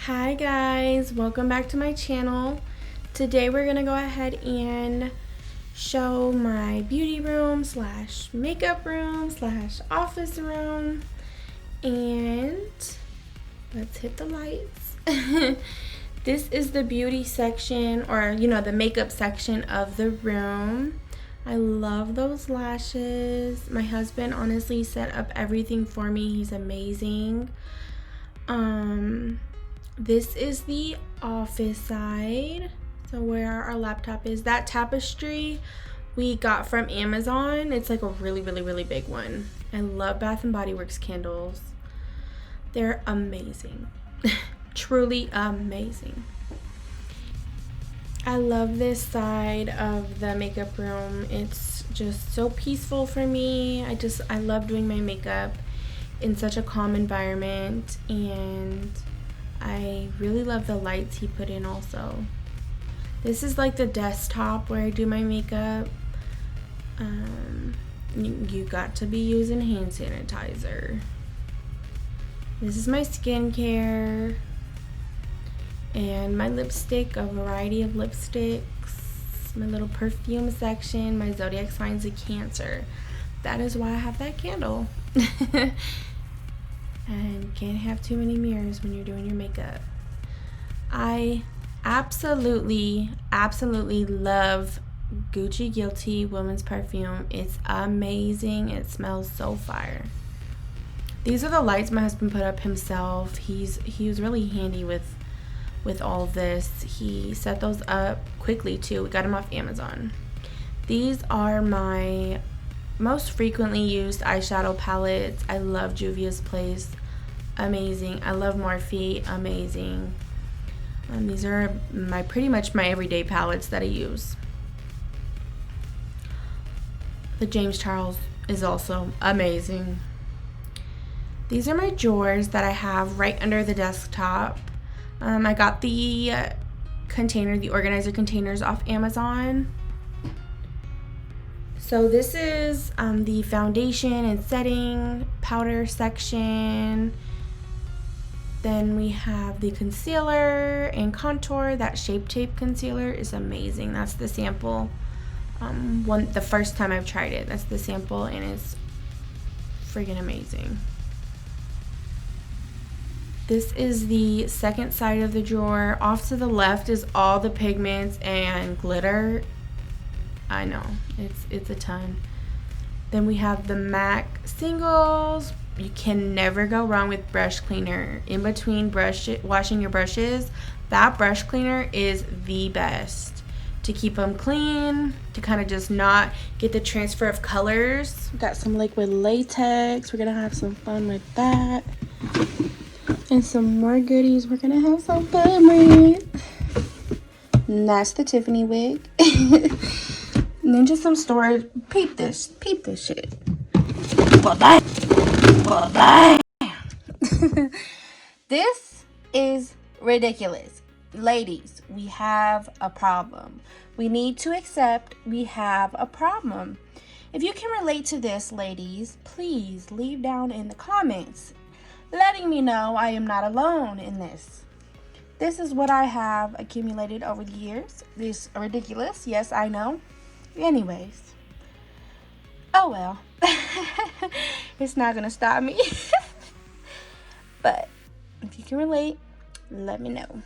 Hi guys, welcome back to my channel. Today we're gonna go ahead and show my beauty room slash makeup room slash office room, and let's hit the lights. This is the beauty section, or the makeup section of the room. I love those lashes. My husband honestly set up everything for me. He's amazing. This is the office side, so where our laptop is. That tapestry we got from Amazon. It's like a really big one. I love Bath and Body Works candles. They're amazing. Truly amazing. I love this side of the makeup room. It's just so peaceful for me. I love doing my makeup in such a calm environment, and I really love the lights he put in also. This is like the desktop where I do my makeup. You got to be using hand sanitizer. This is my skincare and my lipstick, a variety of lipsticks, my little perfume section, my zodiac signs of Cancer. That is why I have that candle. And can't have too many mirrors when you're doing your makeup. I absolutely love Gucci Guilty women's perfume. It's amazing. It smells so fire. These are the lights my husband put up himself. He was really handy with all of this. He set those up quickly too. We got them off Amazon. These are my most frequently used eyeshadow palettes. I love Juvia's Place, amazing. I love Morphe, amazing. These are pretty much my everyday palettes that I use. The James Charles is also amazing. These are my drawers that I have right under the desktop. I got the the organizer containers off Amazon. So this is the foundation and setting powder section. Then we have the concealer and contour. That Shape Tape concealer is amazing. That's the sample. The first time I've tried it. That's the sample, and it's friggin' amazing. This is the second side of the drawer. Off to the left is all the pigments and glitter. I know, it's a ton. Then we have the MAC singles. You can never go wrong with brush cleaner. In between washing your brushes, that brush cleaner is the best to keep them clean, to kind of just not get the transfer of colors. Got some liquid latex. We're gonna have some fun with that. And some more goodies we're gonna have some fun with. And that's the Tiffany wig. And then just some storage. Peep this shit. Well, dang. This is ridiculous. Ladies, we have a problem. We need to accept we have a problem. If you can relate to this, ladies, please leave down in the comments, letting me know I am not alone in this. This is what I have accumulated over the years. This is ridiculous. Yes, I know. Anyways. Oh well. It's not gonna stop me. But if you can relate, let me know.